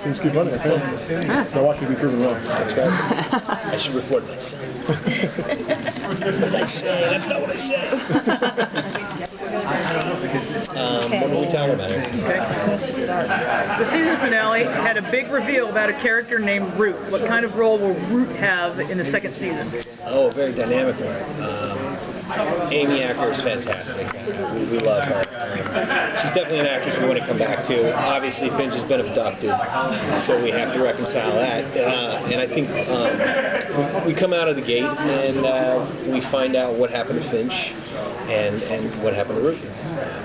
Things keep running. I think. Now watch me be proven wrong. That's right. I should record myself. That's not what I say. What are we talking about here? The season finale had a big reveal about a character named Root. What kind of role will Root have in the second season? Oh, a very dynamic one. Amy Acker is fantastic. We love her. She's definitely an actress we want to come back to. Obviously, Finch has been abducted, so we have to reconcile that. And I think we come out of the gate and we find out what happened to Finch and what happened to Root.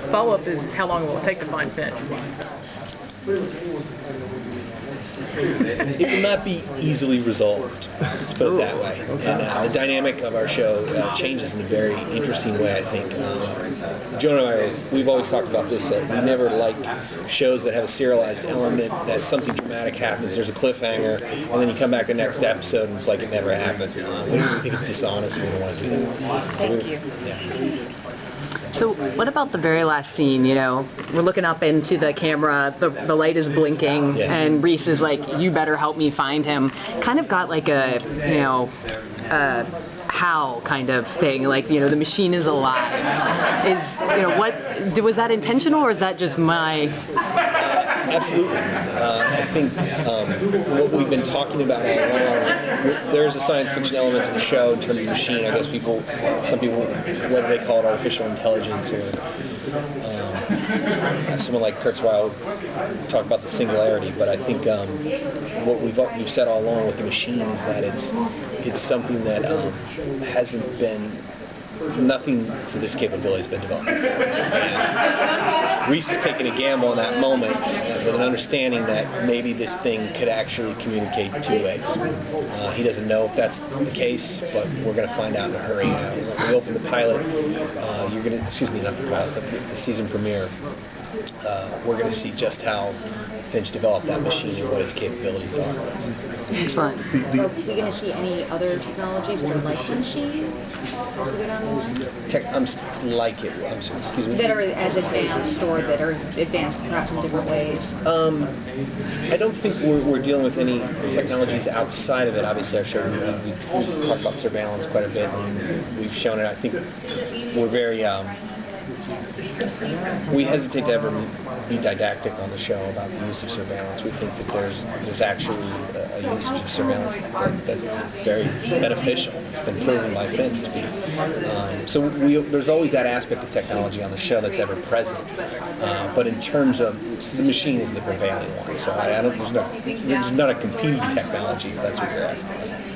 Follow-up is how long will it take to find Finch? It will not be easily resolved, let's put it that way. And the dynamic of our show changes in a very interesting way, I think. Jonah and I, we've always talked about this, that we never like shows that have a serialized element, that something dramatic happens, there's a cliffhanger, and then you come back the next episode and it's like it never happened. We think it's dishonest, we don't want to do that. Thank you. Yeah. So what about the very last scene, you know? We're looking up into the camera, the light is blinking, and Reese is like, you better help me find him. Kind of got like a, you know, Hal kind of thing, like, you know, the machine is alive. You know, was that intentional or is that just my... Absolutely. I think what we've been talking about all along, there's a science fiction element to the show in terms of machine. I guess some people, whether they call it artificial intelligence or someone like Kurzweil talk about the singularity, but I think what we've said all along with the machine is that it's something that hasn't been, nothing to this capability has been developed. Reese has taken a gamble in that moment with an understanding that maybe this thing could actually communicate two ways. He doesn't know if that's the case, but we're going to find out in a hurry. When we open the pilot, you're going to, excuse me, not the pilot, the season premiere, we're going to see just how Finch developed that machine and what its capabilities are. Excellent. Are we going to see any other technologies that are like the machine as we go down the line? Excuse me? That are as advanced or that are advanced perhaps in different ways? I don't think we're dealing with any technologies outside of it. Obviously, our show, we talked about surveillance quite a bit, and we've shown it. I think we're very... we hesitate to ever be didactic on the show about the use of surveillance. We think that there's actually a usage of surveillance that's very beneficial. It's been proven by Finch to be. So there's always that aspect of technology on the show that's ever present. But in terms of the machine is the prevailing one. So there's not a competing technology, if that's what you're asking.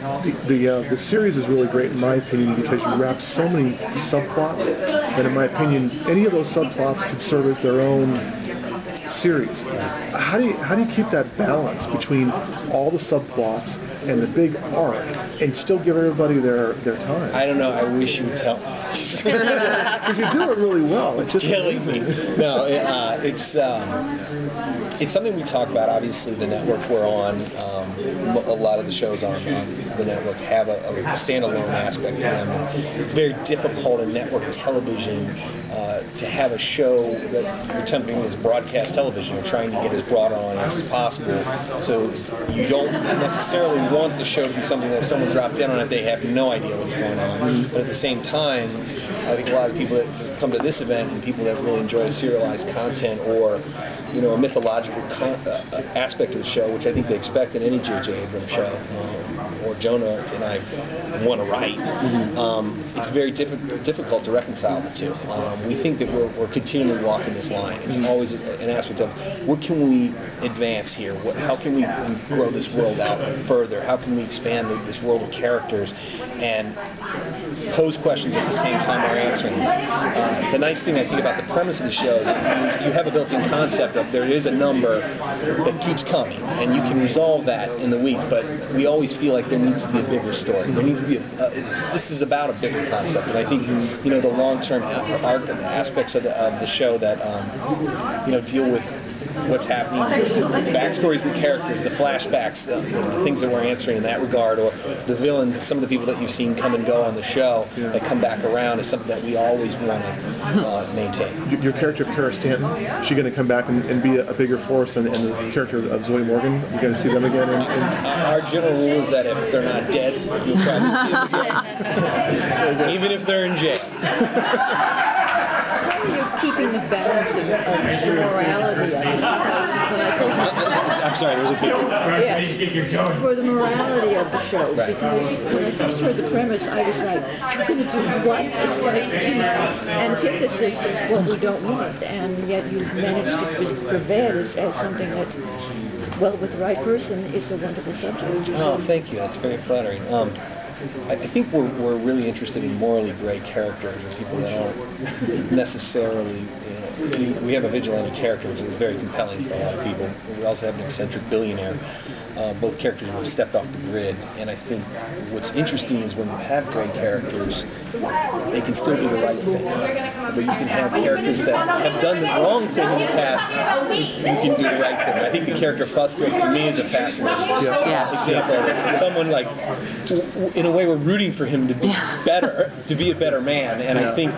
The series is really great in my opinion because you wrap so many subplots, and in my opinion, any of those subplots could serve as their own series. How do you keep that balance between all the subplots and the big arc and still give everybody their time? I don't know. I wish you would tell me. Because you do it really well. It's just killing me. No, it's something we talk about. Obviously, the network we're on, a lot of the shows on the network have a standalone aspect to them. It's very difficult in network television to have a show that you're attempting as broadcast television. You're trying to get as broad an audience as possible. So you don't necessarily want the show to be something that if someone dropped in on it, they have no idea what's going on. But at the same time, I think a lot of people that come to this event and people that really enjoy serialized content or, you know, a mythological aspect of the show, which I think they expect in any J.J. Abrams show, or Jonah and I want to write, it's very difficult to reconcile the two. We think that we're continually walking this line. It's always an aspect of what can we advance here? How can we grow this world out further? How can we expand this world of characters and pose questions at the same time we're answering them? The nice thing I think about the premise of the show is that you have a built-in concept of there is a number that keeps coming, and you can resolve that in the week, but we always feel like there needs to be a bigger story. There needs to be this is about a bigger concept, and I think, you know, the long-term aspects of the show that, you know, deal with what's happening, the backstories of the characters, the flashbacks, the things that we're answering in that regard, or the villains, some of the people that you've seen come and go on the show that come back around is something that we always want to maintain. Your character of Kara Stanton, is she going to come back and be a bigger force than the character of Zoe Morgan? We're going to see them again? Our general rule is that if they're not dead, you'll probably see them again. Even if they're in jail. How are you keeping the balance of the morality of it? I'm sorry, there was a big... Yeah, for the morality of the show, Right. because when I first heard the premise, I was like, you're going to do what? It's like the antithesis of what we don't want, and yet you managed to prevent it as something that, well, with the right person, is a wonderful subject. Oh, thank you. That's very flattering. I think we're really interested in morally gray characters, or people that aren't necessarily. We have a vigilante character, which is very compelling to a lot of people. We also have an eccentric billionaire. Both characters have stepped off the grid, and I think what's interesting is when you have gray characters, they can still do the right thing. But you can have characters that have done the wrong thing in the past, you can do the right thing. I think the character Fusco for me is a fascinating example of someone like, in a way, we're rooting for him to be better, to be a better man, and I think,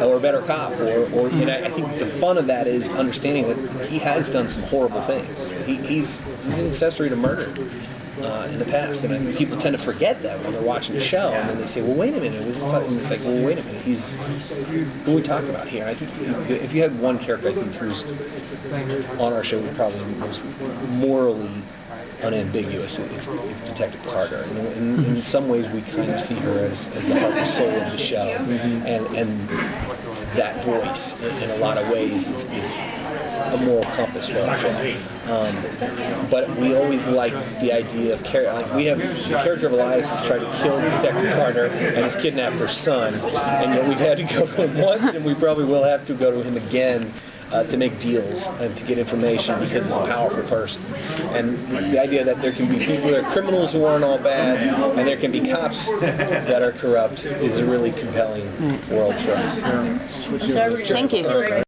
or a better cop, and I think the fun of that is understanding that he has done some horrible things. He's an accessory to murder in the past, and I think people tend to forget that when they're watching the show, and then they say, well, wait a minute, and it's like, well, wait a minute, who are we talking about here? I think if you had one character, I think, who's on our show, probably most morally unambiguous, it's Detective Carter. In some ways, we kind of see her as the heart and soul of the show, and that voice, in a lot of ways, is a moral compass for our show. But we always like the idea of we have the character of Elias has tried to kill Detective Carter and has kidnapped her son, and yet we've had to go to him once, and we probably will have to go to him again to make deals and to get information, because he's a powerful person. And the idea that there can be people that are criminals who aren't all bad, and there can be cops that are corrupt, is a really compelling world for us. Thank you.